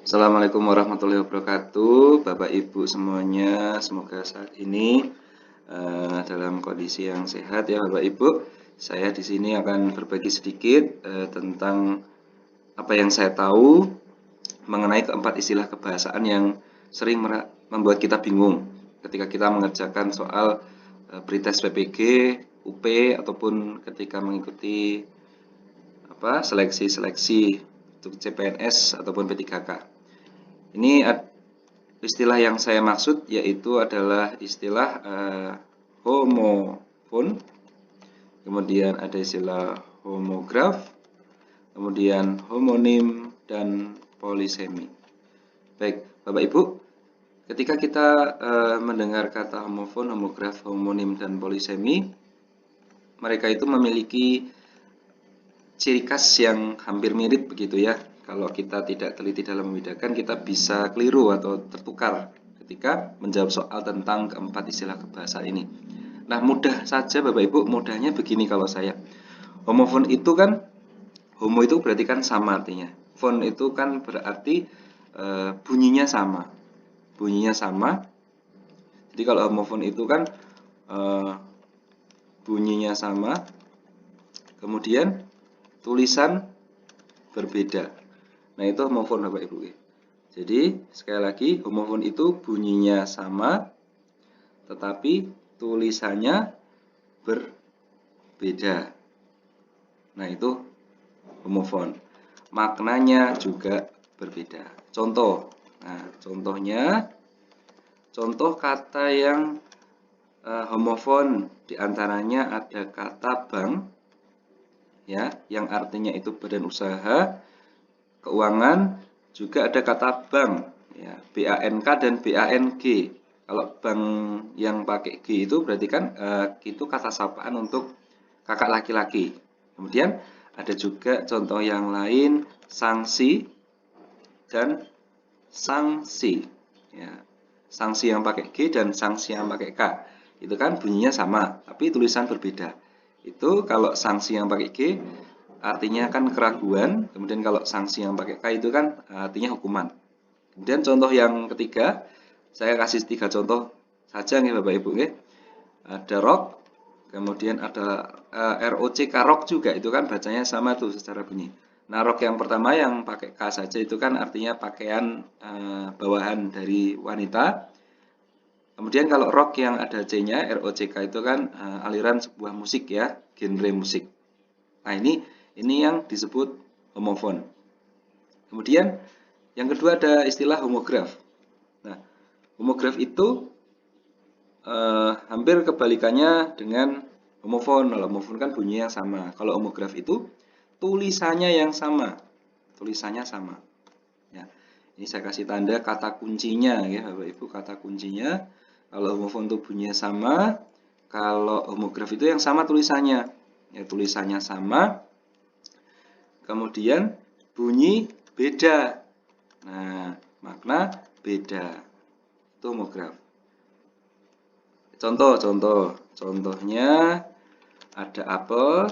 Assalamualaikum warahmatullahi wabarakatuh, Bapak Ibu semuanya. Semoga saat ini dalam kondisi yang sehat ya, Bapak Ibu. Saya di sini akan berbagi sedikit tentang apa yang saya tahu mengenai keempat istilah kebahasaan yang sering membuat kita bingung ketika kita mengerjakan soal pretest PPG, UP ataupun ketika mengikuti seleksi-seleksi untuk CPNS ataupun P3K. Ini istilah yang saya maksud yaitu adalah istilah homofon, kemudian ada istilah homograf, kemudian homonim dan polisemi. Baik, Bapak Ibu, ketika kita mendengar kata homofon, homograf, homonim dan polisemi, mereka itu memiliki ciri khas yang hampir mirip begitu ya. Kalau kita tidak teliti dalam membedakan, kita bisa keliru atau tertukar ketika menjawab soal tentang keempat istilah kebahasaan ini. Nah, mudah saja Bapak Ibu, mudahnya begini kalau saya. Homofon itu kan, homo itu berarti kan sama artinya. Fon itu kan berarti bunyinya sama. Bunyinya sama. Jadi kalau homofon itu kan bunyinya sama. Kemudian tulisan berbeda. Nah, itu homofon Bapak Ibu. Jadi, sekali lagi, homofon itu bunyinya sama, tetapi tulisannya berbeda. Nah, itu homofon. Maknanya juga berbeda. Contoh. Nah, contoh kata yang homofon diantaranya ada kata bank, ya, yang artinya itu badan usaha keuangan. Juga ada kata bank, ya, BANK dan BANG. Kalau bank yang pakai G itu berarti kan itu kata sapaan untuk kakak laki-laki. Kemudian ada juga contoh yang lain, sanksi dan sanksi, ya. Sanksi yang pakai G dan sanksi yang pakai K itu kan bunyinya sama tapi tulisan berbeda. Itu kalau sanksi yang pakai G artinya kan keraguan, kemudian kalau sanksi yang pakai K itu kan artinya hukuman. Kemudian contoh yang ketiga, saya kasih 3 contoh saja nih Bapak Ibu nih. Ada rock, kemudian ada ROC rock juga, itu kan bacanya sama tuh secara bunyi. Nah, rock yang pertama yang pakai K saja itu kan artinya pakaian bawahan dari wanita. Kemudian kalau rock yang ada C-nya, ROCK itu kan aliran sebuah musik ya, genre musik. Nah, ini yang disebut homofon. Kemudian yang kedua ada istilah homograf. Nah, homograf itu hampir kebalikannya dengan homofon. Kalau homofon kan bunyinya sama. Kalau homograf itu tulisannya yang sama. Tulisannya sama. Ya. Ini saya kasih tanda kata kuncinya ya Bapak Ibu, kata kuncinya. Kalau homofon itu bunyinya sama, kalau homograf itu yang sama tulisannya. Ya, tulisannya sama. Kemudian bunyi beda. Nah, makna beda. Itu homograf. Contohnya ada apel,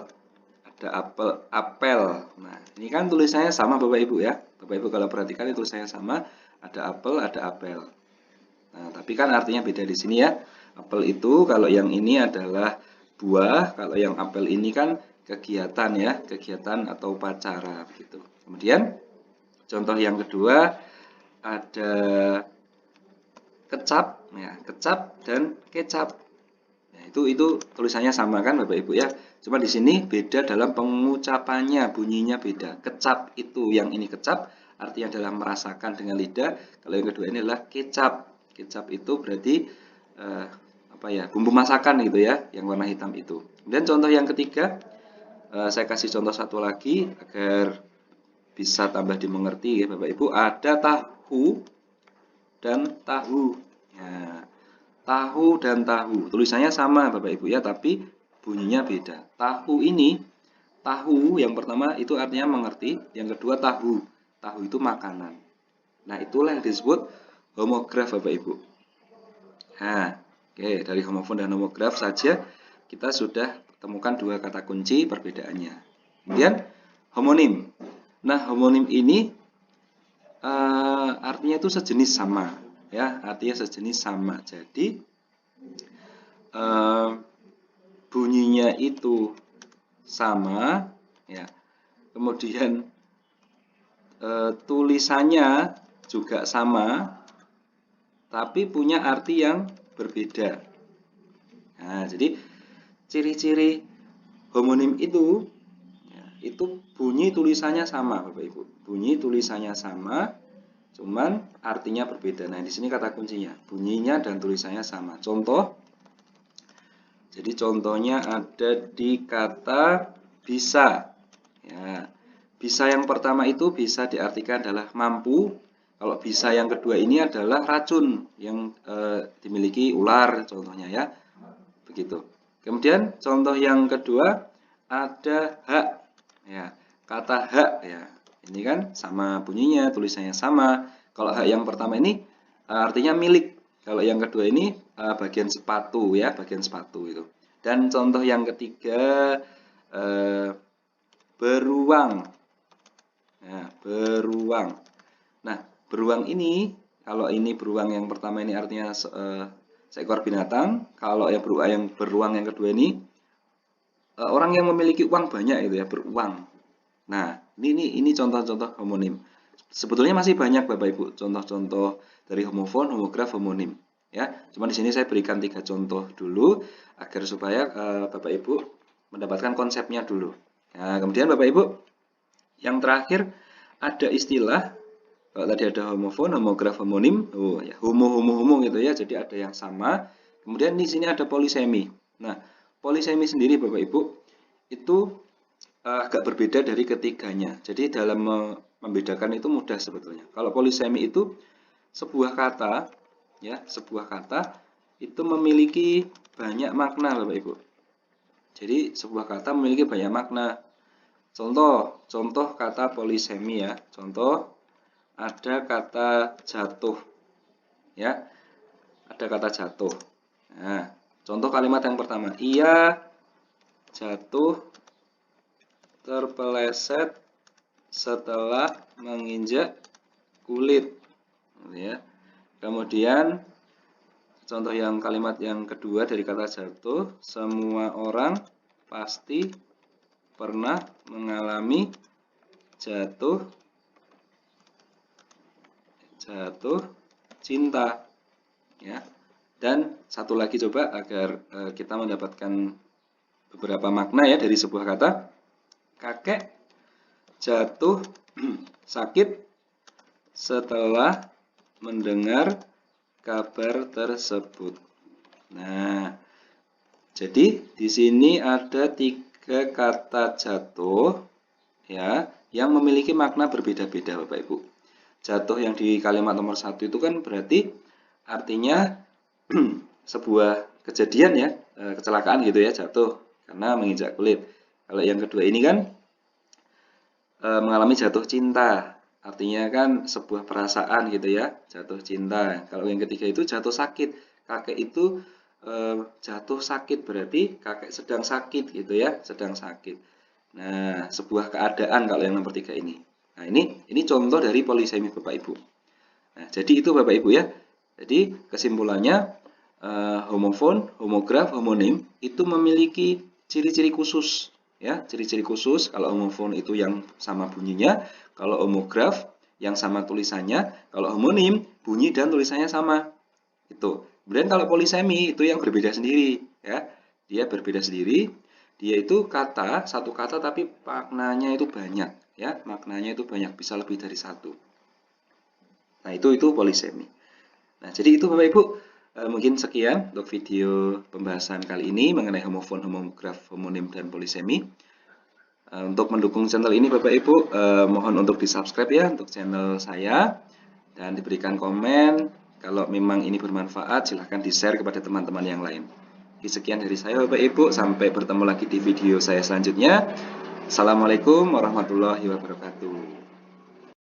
apel. Nah, ini kan tulisannya sama Bapak Ibu ya. Bapak Ibu kalau perhatikan itu tulisannya sama, ada apel, ada apel. Nah, tapi kan artinya beda di sini ya. Apel itu kalau yang ini adalah buah, kalau yang apel ini kan kegiatan ya, kegiatan atau upacara begitu. Kemudian contoh yang kedua ada kecap, ya, kecap dan kecap. Ya, itu tulisannya sama kan Bapak Ibu ya. Cuma di sini beda dalam pengucapannya, bunyinya beda. Kecap itu yang ini kecap artinya adalah merasakan dengan lidah. Kalau yang kedua ini adalah kecap. Kecap itu berarti bumbu masakan gitu ya, yang warna hitam itu. Dan contoh yang ketiga, saya kasih contoh satu lagi agar bisa tambah dimengerti ya Bapak Ibu. Ada tahu dan tahu. Ya, tahu dan tahu. Tulisannya sama Bapak Ibu ya, tapi bunyinya beda. Tahu ini, tahu yang pertama itu artinya mengerti, yang kedua tahu. Tahu itu makanan. Nah, itulah yang disebut homograf Bapak Ibu. Nah, oke, dari homofon dan homograf saja kita sudah temukan dua kata kunci perbedaannya. Kemudian homonim. Nah, homonim ini artinya itu sejenis sama, ya, artinya sejenis sama. Jadi bunyinya itu sama, ya. Kemudian tulisannya juga sama, tapi punya arti yang berbeda. Nah, jadi ciri-ciri homonim itu, ya, itu bunyi tulisannya sama, Bapak Ibu. Bunyi tulisannya sama, cuman artinya berbeda. Nah, di sini kata kuncinya, bunyinya dan tulisannya sama. Contoh, jadi contohnya ada di kata bisa. Ya, bisa yang pertama itu bisa diartikan adalah mampu. Kalau bisa yang kedua ini adalah racun yang dimiliki ular, contohnya ya. Begitu. Kemudian contoh yang kedua ada hak. Ya, kata hak ya. Ini kan sama bunyinya, tulisannya sama. Kalau hak yang pertama ini artinya milik. Kalau yang kedua ini bagian sepatu ya, bagian sepatu itu. Dan contoh yang ketiga beruang. Nah, beruang. Nah, beruang ini, kalau ini beruang yang pertama ini artinya seekor binatang. Kalau yang beruang yang kedua ini orang yang memiliki uang banyak itu ya, beruang. Nah, ini contoh-contoh homonim. Sebetulnya masih banyak Bapak Ibu contoh-contoh dari homofon, homograf, homonim. Ya, cuma di sini saya berikan 3 contoh dulu agar supaya Bapak Ibu mendapatkan konsepnya dulu. Nah, kemudian Bapak Ibu, yang terakhir ada istilah, kalau tadi ada homofon, homograf, homonim, ya, homo gitu ya, jadi ada yang sama. Kemudian di sini ada polisemi. Nah, polisemi sendiri Bapak Ibu itu agak berbeda dari ketiganya. Jadi dalam membedakan itu mudah sebetulnya. Kalau polisemi itu sebuah kata, ya, sebuah kata itu memiliki banyak makna Bapak Ibu. Jadi sebuah kata memiliki banyak makna. Contoh kata polisemi ya. Contoh ada kata jatuh. Ya. Ada kata jatuh. Nah, contoh kalimat yang pertama, ia jatuh terpeleset setelah menginjak kulit. Ya. Kemudian contoh yang kalimat yang kedua dari kata jatuh, semua orang pasti pernah mengalami jatuh cinta, ya. Dan satu lagi coba agar kita mendapatkan beberapa makna ya dari sebuah kata, kakek jatuh sakit setelah mendengar kabar tersebut. Nah, jadi di sini ada 3 kata jatuh ya yang memiliki makna berbeda-beda Bapak Ibu. Jatuh yang di kalimat nomor 1 itu kan berarti artinya sebuah kejadian ya, kecelakaan gitu ya, jatuh karena menginjak kulit. Kalau yang kedua ini kan mengalami jatuh cinta, artinya kan sebuah perasaan gitu ya, jatuh cinta. Kalau yang ketiga itu jatuh sakit, kakek itu jatuh sakit berarti kakek sedang sakit gitu ya, sedang sakit. Nah, sebuah keadaan kalau yang nomor 3 ini. Nah, ini contoh dari polisemi Bapak Ibu. Nah, jadi itu Bapak Ibu ya. Jadi kesimpulannya homofon, homograf, homonim itu memiliki ciri-ciri khusus ya, ciri-ciri khusus. Kalau homofon itu yang sama bunyinya, kalau homograf yang sama tulisannya, kalau homonim bunyi dan tulisannya sama. Itu. Kemudian kalau polisemi itu yang berbeda sendiri ya. Dia berbeda sendiri. Dia itu kata, satu kata tapi maknanya itu banyak ya, maknanya itu banyak, bisa lebih dari satu. Nah, itu polisemi. Nah, jadi itu Bapak Ibu, mungkin sekian untuk video pembahasan kali ini mengenai homofon, homograf, homonim, dan polisemi. Untuk mendukung channel ini Bapak Ibu, mohon untuk di-subscribe ya untuk channel saya dan diberikan komen. Kalau memang ini bermanfaat, silahkan di-share kepada teman-teman yang lain. Sekian dari saya Bapak Ibu, sampai bertemu lagi di video saya selanjutnya. Assalamualaikum warahmatullahi wabarakatuh.